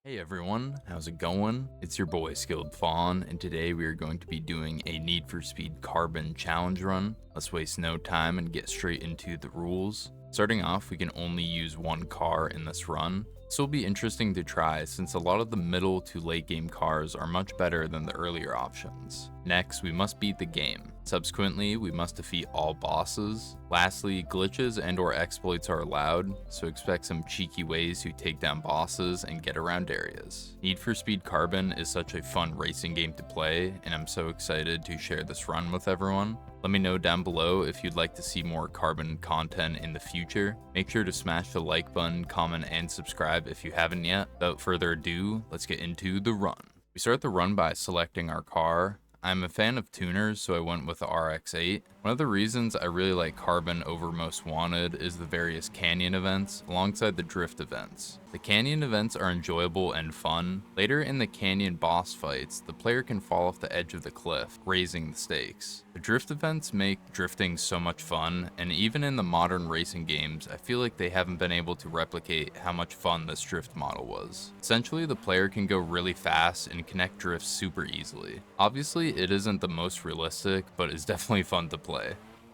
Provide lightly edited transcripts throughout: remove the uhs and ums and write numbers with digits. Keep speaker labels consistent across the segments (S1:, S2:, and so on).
S1: Hey everyone, how's it going? It's your boy Skilled Fawn, and today we are going to be doing a Need for Speed Carbon challenge run. Let's waste no time and get straight into the rules. Starting off, we can only use one car in this run. This will be interesting to try since a lot of the middle to late game cars are much better than the earlier options. Next, we must beat the game. Subsequently, we must defeat all bosses. Lastly, glitches and or exploits are allowed, so expect some cheeky ways to take down bosses and get around areas. Need for Speed Carbon is such a fun racing game to play, and I'm so excited to share this run with everyone. Let me know down below if you'd like to see more Carbon content in the future. Make sure to smash the like button, comment, and subscribe if you haven't yet. Without further ado, let's get into the run. We start the run by selecting our car. I'm a fan of tuners, so I went with the RX-8. One of the reasons I really like Carbon over Most Wanted is the various canyon events alongside the drift events. The canyon events are enjoyable and fun. Later in the canyon boss fights, the player can fall off the edge of the cliff, raising the stakes. The drift events make drifting so much fun, and even in the modern racing games, I feel like they haven't been able to replicate how much fun this drift model was. Essentially, the player can go really fast and connect drifts super easily. Obviously, it isn't the most realistic, but it's definitely fun to play.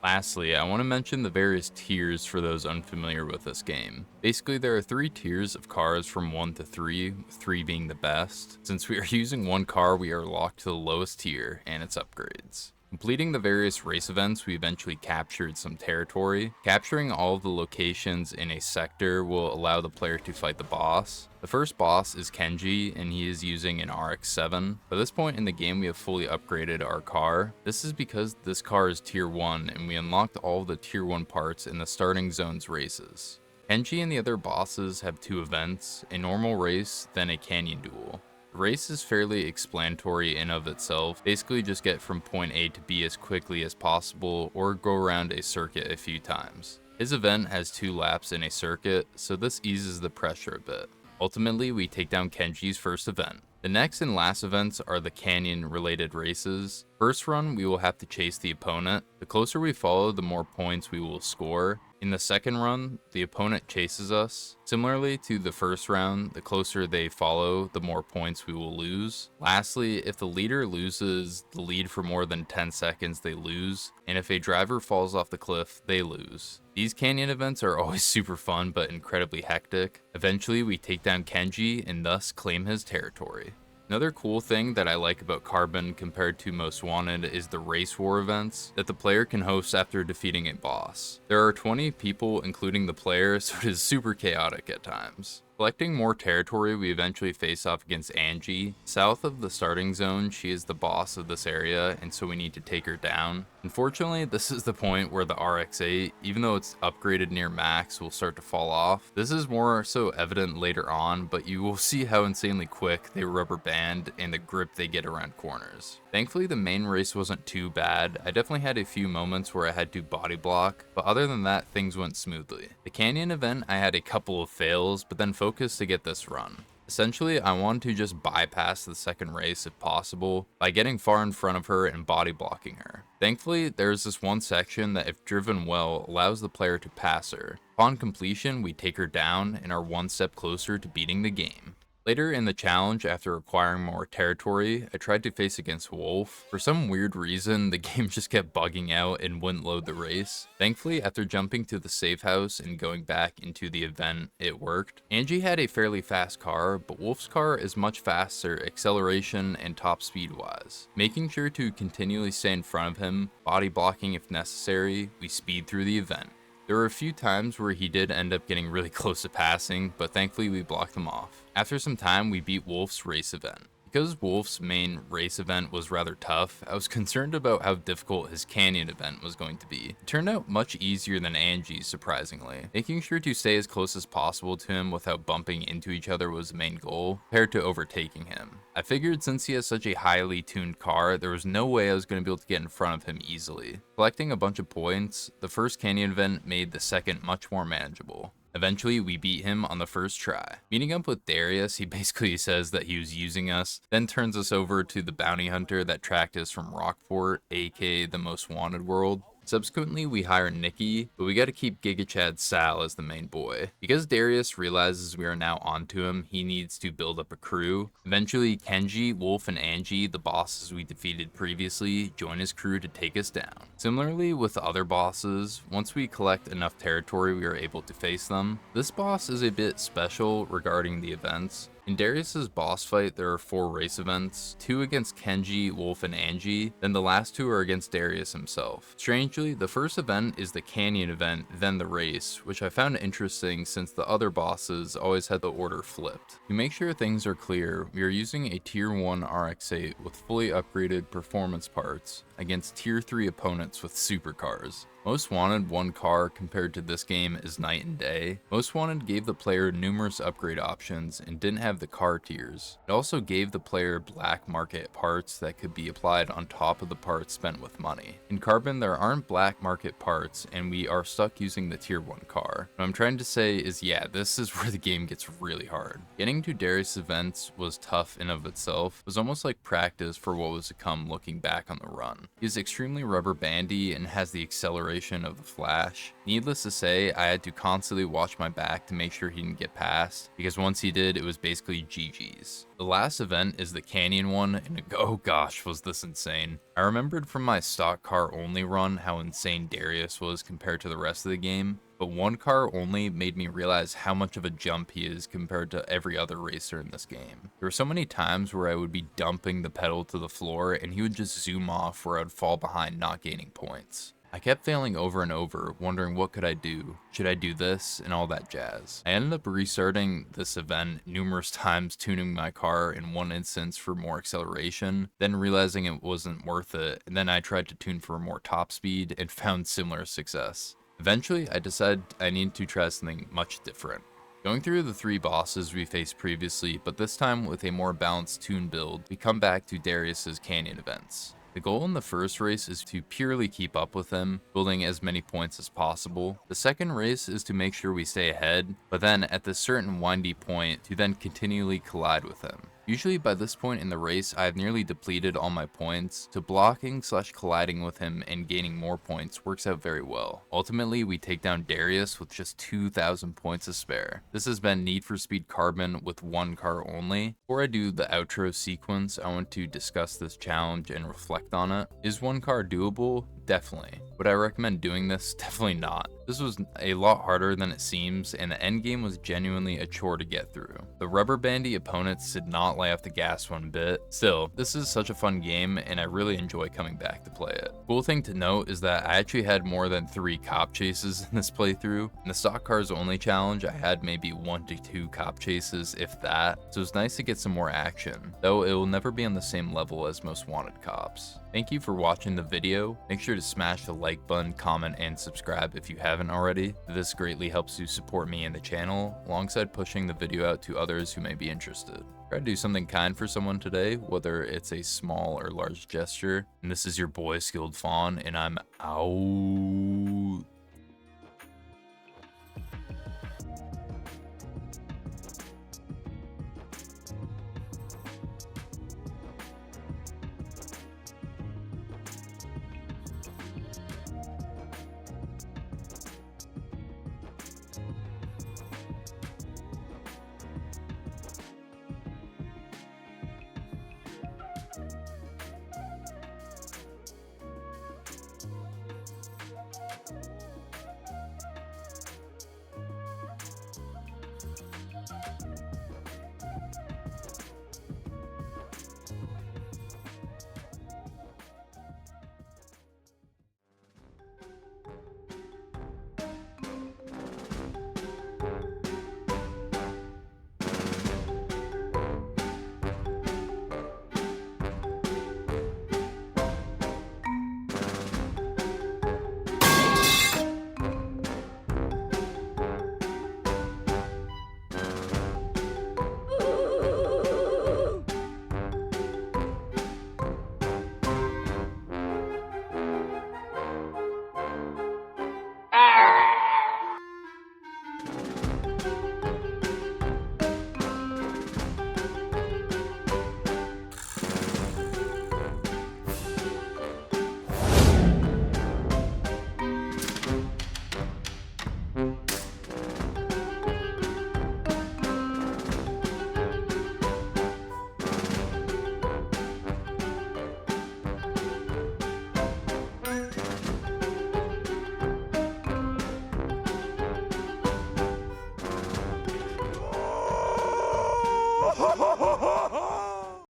S1: Lastly, I want to mention the various tiers for those unfamiliar with this game. Basically, there are 3 tiers of cars from 1 to 3, with 3 being the best. Since we are using one car, we are locked to the lowest tier and its upgrades. Completing the various race events, we eventually captured some territory. Capturing all of the locations in a sector will allow the player to fight the boss. The first boss is Kenji, and he is using an RX-7. By this point in the game, we have fully upgraded our car. This is because this car is tier 1, and we unlocked all of the tier 1 parts in the starting zone's races. Kenji and the other bosses have 2 events, a normal race, then a canyon duel. The race is fairly explanatory in of itself, basically just get from point A to B as quickly as possible or go around a circuit a few times. His event has 2 laps in a circuit, so this eases the pressure a bit. Ultimately, we take down Kenji's first event. The next and last events are the canyon related races. First run, we will have to chase the opponent. The closer we follow, the more points we will score. In the second run, the opponent chases us. Similarly to the first round, the closer they follow, the more points we will lose. Lastly, if the leader loses the lead for more than 10 seconds, they lose. And if a driver falls off the cliff, they lose. These canyon events are always super fun but incredibly hectic. Eventually, we take down Kenji and thus claim his territory. Another cool thing that I like about Carbon compared to Most Wanted is the race war events that the player can host after defeating a boss. There are 20 people including the player, so it is super chaotic at times. Collecting more territory, we eventually face off against Angie. South of the starting zone, she is the boss of this area, and so we need to take her down. Unfortunately, this is the point where the RX-8, even though it's upgraded near max, will start to fall off. This is more so evident later on, but you will see how insanely quick they rubber band and the grip they get around corners. Thankfully, the main race wasn't too bad. I definitely had a few moments where I had to body block, but other than that, things went smoothly. The canyon event, I had a couple of fails, but then focused to get this run. Essentially, I wanted to just bypass the second race if possible by getting far in front of her and body blocking her. Thankfully, there's this one section that if driven well allows the player to pass her. Upon completion, we take her down and are one step closer to beating the game. Later in the challenge, after acquiring more territory, I tried to face against Wolf. For some weird reason, the game just kept bugging out and wouldn't load the race. Thankfully, after jumping to the safe house and going back into the event, it worked. Angie had a fairly fast car, but Wolf's car is much faster acceleration and top speed wise. Making sure to continually stay in front of him, body blocking if necessary, we speed through the event. There were a few times where he did end up getting really close to passing, but thankfully we blocked them off. After some time, we beat Wolf's race event. Because Wolf's main race event was rather tough, I was concerned about how difficult his canyon event was going to be. It turned out much easier than Angie's, surprisingly. Making sure to stay as close as possible to him without bumping into each other was the main goal, compared to overtaking him. I figured since he has such a highly tuned car, there was no way I was going to be able to get in front of him easily. Collecting a bunch of points, the first canyon event made the second much more manageable. Eventually, we beat him on the first try. Meeting up with Darius, he basically says that he was using us, then turns us over to the bounty hunter that tracked us from Rockport, aka the Most Wanted world. Subsequently, we hire Nikki, but we gotta keep Giga Chad Sal as the main boy. Because Darius realizes we are now onto him, he needs to build up a crew. Eventually, Kenji, Wolf, and Angie, the bosses we defeated previously, join his crew to take us down. Similarly with the other bosses, once we collect enough territory, we are able to face them. This boss is a bit special regarding the events. In Darius's boss fight, there are 4 race events, 2 against Kenji, Wolf, and Angie, then the last 2 are against Darius himself. Strangely, the first event is the Canyon event, then the race, which I found interesting since the other bosses always had the order flipped. To make sure things are clear, we are using a tier 1 RX-8 with fully upgraded performance parts against tier 3 opponents with supercars. Most Wanted 1 car compared to this game is night and day. Most Wanted gave the player numerous upgrade options and didn't have the car tiers. It also gave the player black market parts that could be applied on top of the parts spent with money. In Carbon, there aren't black market parts and we are stuck using the tier 1 car. What I'm trying to say is, yeah, this is where the game gets really hard. Getting to Darius events was tough in of itself. It was almost like practice for what was to come looking back on the run. He is extremely rubber bandy and has the acceleration of the Flash. Needless to say, I had to constantly watch my back to make sure he didn't get past, because once he did, it was basically GG's. The last event is the Canyon one, and oh gosh, was this insane. I remembered from my stock car only run how insane Darius was compared to the rest of the game, but 1 car only made me realize how much of a jump he is compared to every other racer in this game. There were so many times where I would be dumping the pedal to the floor and he would just zoom off where I would fall behind, not gaining points. I kept failing over and over, wondering what could I do? Should I do this? And all that jazz. I ended up restarting this event numerous times, tuning my car in one instance for more acceleration, then realizing it wasn't worth it, and then I tried to tune for more top speed and found similar success. Eventually, I decided I needed to try something much different. Going through the 3 bosses we faced previously, but this time with a more balanced tune build, we come back to Darius's Canyon events. The goal in the first race is to purely keep up with him, building as many points as possible. The second race is to make sure we stay ahead, but then at this certain windy point to then continually collide with him. Usually by this point in the race, I have nearly depleted all my points, so blocking / colliding with him and gaining more points works out very well. Ultimately, we take down Darius with just 2,000 points to spare. This has been Need for Speed Carbon with 1 car only. Before I do the outro sequence, I want to discuss this challenge and reflect on it. Is 1 car doable? Definitely. Would I recommend doing this? Definitely not. This was a lot harder than it seems, and the endgame was genuinely a chore to get through. The rubber bandy opponents did not lay off the gas one bit. Still, this is such a fun game, and I really enjoy coming back to play it. Cool thing to note is that I actually had more than 3 cop chases in this playthrough. In the stock cars only challenge, I had maybe 1 to 2 cop chases, if that, so it's nice to get some more action, though it will never be on the same level as Most Wanted cops. Thank you for watching the video. Make sure to smash the like button, comment, and subscribe if you haven't already. This greatly helps you support me and the channel, alongside pushing the video out to others who may be interested. Try to do something kind for someone today, whether it's a small or large gesture. And this is your boy, Skilled Fawn, and I'm out.